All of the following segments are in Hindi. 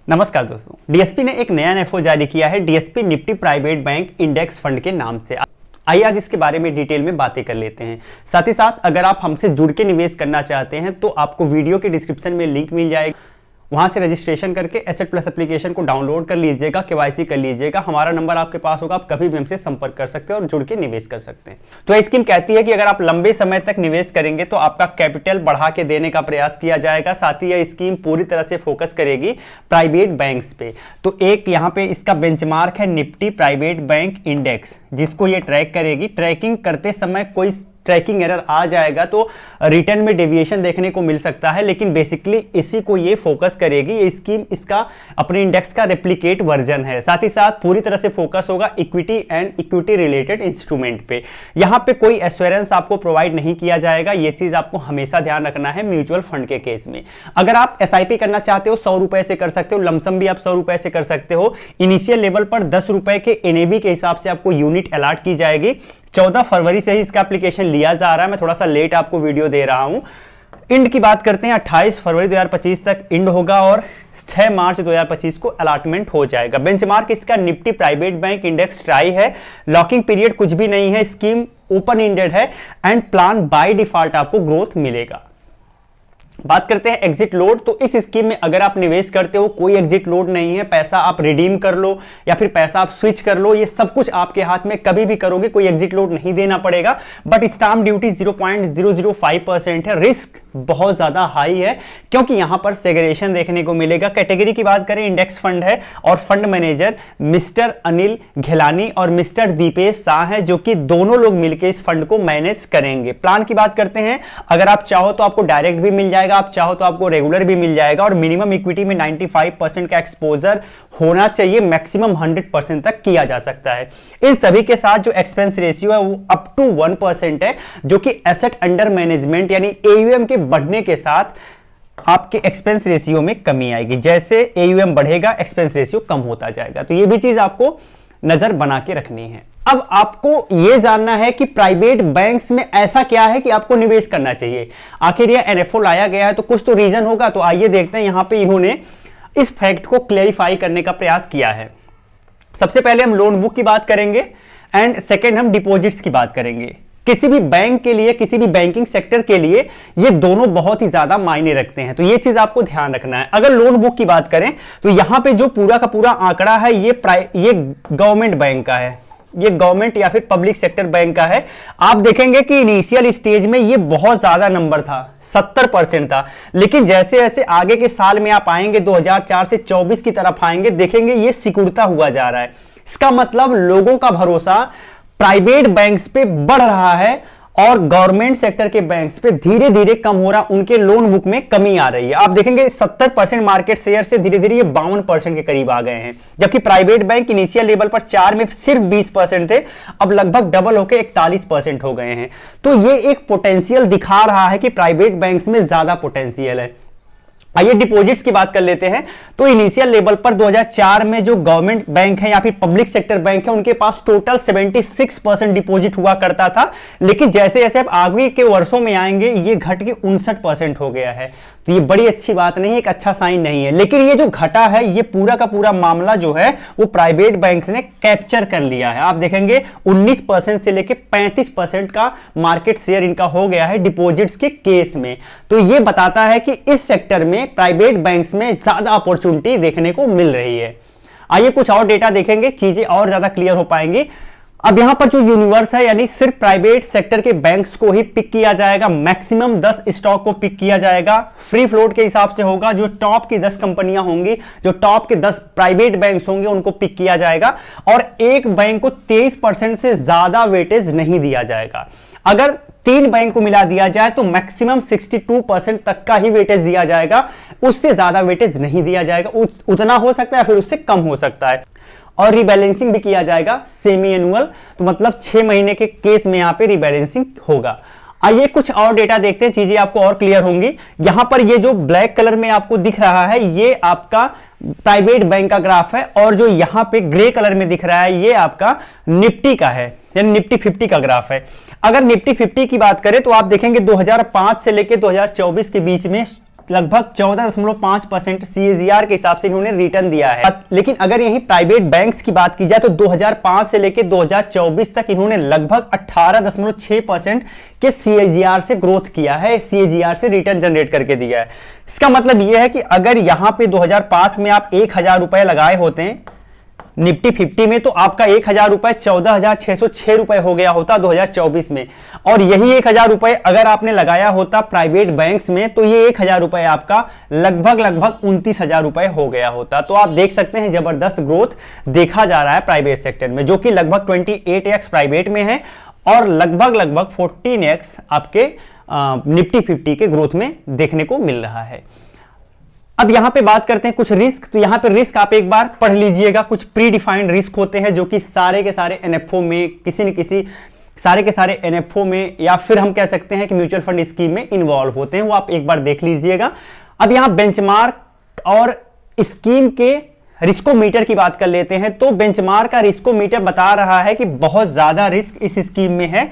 नमस्कार दोस्तों, डीएसपी ने एक नया एनएफओ जारी किया है DSP Nifty private bank index fund के नाम से। आइए आज इसके बारे में डिटेल में बातें कर लेते हैं। साथ ही साथ अगर आप हमसे जुड़ के निवेश करना चाहते हैं तो आपको वीडियो के डिस्क्रिप्शन में लिंक मिल जाएगा, वहां से रजिस्ट्रेशन करके एसेट प्लस एप्लीकेशन को डाउनलोड कर लीजिएगा, केवाईसी कर लीजिएगा। हमारा नंबर आपके पास होगा, आप कभी भी हमसे संपर्क कर सकते हैं और जुड़ के निवेश कर सकते हैं। तो यह स्कीम कहती है कि अगर आप लंबे समय तक निवेश करेंगे तो आपका कैपिटल बढ़ा के देने का प्रयास किया जाएगा। साथ ही यह स्कीम पूरी तरह से फोकस करेगी प्राइवेट बैंक्स पे। तो एक यहाँ पे इसका बेंचमार्क है निफ्टी प्राइवेट बैंक इंडेक्स, जिसको ये ट्रैक करेगी। ट्रैकिंग करते समय कोई ट्रैकिंग एरर आ जाएगा तो रिटर्न में डेविएशन देखने को मिल सकता है, लेकिन बेसिकली इसी को ये फोकस करेगी। ये स्कीम इसका अपने इंडेक्स का रेप्लिकेट वर्जन है। साथ ही साथ पूरी तरह से फोकस होगा equity and equity related instrument पे। यहाँ पे कोई एश्योरेंस आपको प्रोवाइड नहीं किया जाएगा, ये चीज आपको हमेशा ध्यान रखना है म्यूचुअल फंड के केस में। अगर आप एसआईपी करना चाहते हो 100 रुपए से कर सकते हो, लमसम भी आप 100 रुपए से कर सकते हो। इनिशियल लेवल पर 10 रुपए के एनएबी के हिसाब से आपको यूनिट अलॉट की जाएगी। 14 फरवरी से ही इसका एप्लीकेशन लिया जा रहा है। मैं थोड़ा सा लेट आपको वीडियो दे रहा हूं। इंड की बात करते हैं, 28 फरवरी 2025 तक इंड होगा और 6 मार्च 2025 को अलॉटमेंट हो जाएगा। बेंचमार्क इसका Nifty private bank index try है। लॉकिंग पीरियड कुछ भी नहीं है, स्कीम ओपन इंडेड है एंड प्लान बाय डिफॉल्ट आपको ग्रोथ मिलेगा। बात करते हैं एग्जिट लोड। तो इस स्कीम में अगर आप निवेश करते हो कोई एग्जिट लोड नहीं है। पैसा आप रिडीम कर लो या फिर पैसा आप स्विच कर लो, ये सब कुछ आपके हाथ में, कभी भी करोगे कोई एग्जिट लोड नहीं देना पड़ेगा। बट स्टाम्प ड्यूटी 0.005% है। रिस्क बहुत ज्यादा हाई है क्योंकि यहां पर सेग्रेगेशन देखने को मिलेगा। कैटेगरी की बात करें, इंडेक्स फंड है और fund manager mister Anil Ghelani और मिस्टर दीपेश शाह है, जो कि दोनों लोग मिलकर इस फंड को मैनेज करेंगे। प्लान की बात करते हैं, अगर आप चाहो तो आपको डायरेक्ट भी मिल जाएगा, आप चाहो तो आपको रेगुलर भी मिल जाएगा और मिनिमम इक्विटी में 95% का एक्सपोजर होना चाहिए। मैक्सिमम 100% तक किया जा सकता है। इन सभी के साथ जो एक्सपेंस रेशियो है वो अप टू 1% है, जो कि एसेट अंडर मैनेजमेंट यानी एयूएम के बढ़ने के साथ आपके एक्सपेंस रेशियो में कमी आएगी। जैसे एयूएम बढ़ेगा एक्सपेंस रेशियो कम होता जाएगा। तो ये भी चीज आपको नजर बना के रखनी है। अब आपको यह जानना है कि प्राइवेट बैंक्स में ऐसा क्या है कि आपको निवेश करना चाहिए। आखिर यह एनएफओ लाया गया है तो कुछ तो रीजन होगा। तो आइए देखते हैं, यहां पे इन्होंने इस फैक्ट को क्लेरिफाई करने का प्रयास किया है। सबसे पहले हम लोन बुक की बात करेंगे एंड सेकेंड हम डिपॉजिट्स की बात करेंगे। किसी भी बैंक के लिए, किसी भी बैंकिंग सेक्टर के लिए ये दोनों बहुत ही ज्यादा मायने रखते हैं। तो ये चीज आपको ध्यान रखना है। अगर लोन बुक की बात करें तो यहां पे जो पूरा का पूरा आंकड़ा है ये गवर्नमेंट बैंक का है, ये गवर्नमेंट या फिर पब्लिक सेक्टर बैंक का है। आप देखेंगे कि इनिशियल स्टेज में ये बहुत ज्यादा नंबर था, 70% था, लेकिन जैसे जैसे आगे के साल में आप आएंगे 2004 से 24 की तरफ आएंगे, देखेंगे ये सिकुड़ता हुआ जा रहा है। इसका मतलब लोगों का भरोसा प्राइवेट बैंक्स पे बढ़ रहा है और गवर्नमेंट सेक्टर के बैंक्स पे धीरे धीरे कम हो रहा, उनके लोन बुक में कमी आ रही है। आप देखेंगे 70% मार्केट शेयर से धीरे धीरे ये 52% के करीब आ गए हैं, जबकि प्राइवेट बैंक इनिशियल लेवल पर 4 में सिर्फ 20% थे, अब लगभग डबल होकर 41% हो गए हैं। तो ये एक पोटेंशियल दिखा रहा है कि प्राइवेट बैंक्स में ज्यादा पोटेंशियल है। आइए डिपॉजिट्स की बात कर लेते हैं। तो इनिशियल लेवल पर 2004 में जो गवर्नमेंट बैंक है या फिर पब्लिक सेक्टर बैंक है, उनके पास टोटल 76% डिपॉजिट हुआ करता था, लेकिन जैसे जैसे अब आगे के वर्षों में आएंगे ये घट के 59% हो गया है। तो ये बड़ी अच्छी बात नहीं है, एक अच्छा साइन नहीं है। लेकिन ये जो घटा है ये पूरा का पूरा मामला जो है वो प्राइवेट बैंक्स ने कैप्चर कर लिया है। आप देखेंगे 19% से लेकर 35% का मार्केट शेयर इनका हो गया है डिपॉजिट्स के केस में। तो ये बताता है कि इस सेक्टर में प्राइवेट बैंक्स में ज्यादा अपॉर्चुनिटी देखने को मिल रही है। आइए कुछ और डेटा देखेंगे, चीजें और ज्यादा क्लियर हो पाएंगी। अब यहां पर जो यूनिवर्स है यानी सिर्फ प्राइवेट सेक्टर के बैंक्स को ही पिक किया जाएगा। मैक्सिमम 10 स्टॉक को पिक किया जाएगा। फ्री फ्लोट के हिसाब से होगा, जो टॉप की 10 कंपनियां होंगी, जो टॉप के 10 प्राइवेट बैंक्स होंगे उनको पिक किया जाएगा और एक बैंक को 23% से ज्यादा वेटेज नहीं दिया जाएगा। अगर 3 बैंक को मिला दिया जाए तो मैक्सिमम 62% तक का ही वेटेज दिया जाएगा, उससे ज्यादा वेटेज नहीं दिया जाएगा। उतना हो सकता है फिर उससे कम हो सकता है। और रिबैलेंसिंग भी किया जाएगा सेमी एनुअल, तो मतलब 6 महीने के केस में यहां पे रिबैलेंसिंग होगा। आइए कुछ और डेटा देखते हैं, चीजें आपको और क्लियर होंगी। यहां पर ये जो ब्लैक कलर में आपको दिख रहा है ये आपका प्राइवेट बैंक का ग्राफ है और जो यहां पे ग्रे कलर में दिख रहा है ये आपका निफ्टी का है, यानी निफ्टी 50 का ग्राफ है। अगर निफ्टी 50 की बात करें तो आप देखेंगे 2005 से लेकर 2024 के बीच में लगभग 14.5% CAGR के हिसाब से इन्होंने रिटर्न दिया है। लेकिन अगर यही प्राइवेट बैंक्स की बात की जाए तो 2005 से लेकर 2024 तक इन्होंने लगभग 18.6% के CAGR से ग्रोथ किया है, CAGR से रिटर्न जनरेट करके दिया है। इसका मतलब यह है कि अगर यहां पे 2005 में आप 1000 रुपए लगाए होते हैं निफ्टी 50 में, तो आपका 1000 रुपए 14,606 रुपए हो गया होता 2024 में। और यही 1000 रुपए अगर आपने लगाया होता प्राइवेट बैंक्स में, तो ये 1000 रुपए आपका लगभग 29,000 रुपए हो गया होता। तो आप देख सकते हैं जबरदस्त ग्रोथ देखा जा रहा है प्राइवेट सेक्टर में, जो कि लगभग 28x प्राइवेट में है और लगभग 14x आपके निफ्टी 50 के ग्रोथ में देखने को मिल रहा है। अब यहां पे बात करते हैं कुछ रिस्क। तो यहां पे रिस्क आप एक बार पढ़ लीजिएगा। कुछ प्री डिफाइंड रिस्क होते हैं जो कि सारे के सारे एनएफओ में किसी न किसी सारे के सारे एनएफओ में या फिर हम कह सकते हैं कि म्यूचुअल फंड स्कीम में इन्वॉल्व होते हैं, वो आप एक बार देख लीजिएगा। अब यहां बेंचमार्क और स्कीम के रिस्कोमीटर की बात कर लेते हैं। तो बेंचमार्क का रिस्कोमीटर बता रहा है कि बहुत ज्यादा रिस्क इस स्कीम में है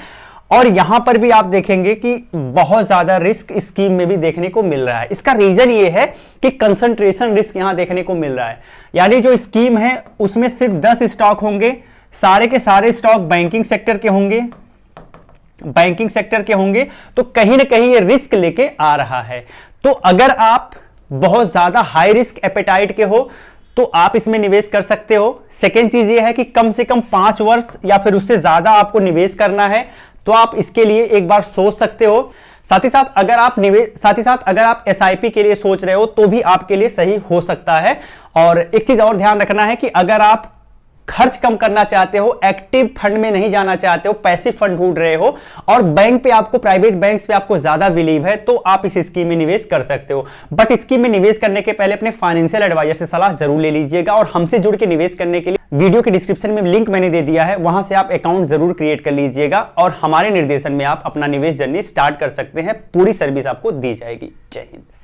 और यहां पर भी आप देखेंगे कि बहुत ज्यादा रिस्क स्कीम में भी देखने को मिल रहा है। इसका रीजन ये है कि कंसंट्रेशन रिस्क यहां देखने को मिल रहा है, यानी जो स्कीम है उसमें सिर्फ 10 स्टॉक होंगे, सारे के सारे स्टॉक बैंकिंग सेक्टर के होंगे, तो कहीं ना कहीं ये रिस्क लेके आ रहा है। तो अगर आप बहुत ज्यादा हाई रिस्क एपेटाइट के हो तो आप इसमें निवेश कर सकते हो। सेकेंड चीज ये है कि कम से कम 5 वर्ष या फिर उससे ज्यादा आपको निवेश करना है, तो आप इसके लिए एक बार सोच सकते हो। साथ ही साथ अगर आप SIP के लिए सोच रहे हो तो भी आपके लिए सही हो सकता है। और एक चीज और ध्यान रखना है कि अगर आप खर्च कम करना चाहते हो, एक्टिव फंड में नहीं जाना चाहते हो, पैसिव फंड ढूंढ रहे हो और बैंक पे आपको, प्राइवेट बैंक्स पे आपको ज्यादा बिलीव है, तो आप इस स्कीम में निवेश कर सकते हो। बट स्कीम में निवेश करने के पहले अपने फाइनेंशियल एडवाइजर से सलाह जरूर ले लीजिएगा। और हमसे जुड़ के निवेश करने के लिए वीडियो के डिस्क्रिप्शन में लिंक मैंने दे दिया है, वहां से आप अकाउंट जरूर क्रिएट कर लीजिएगा और हमारे निर्देशन में आप अपना निवेश जर्नी स्टार्ट कर सकते हैं। पूरी सर्विस आपको दी जाएगी। जय हिंद।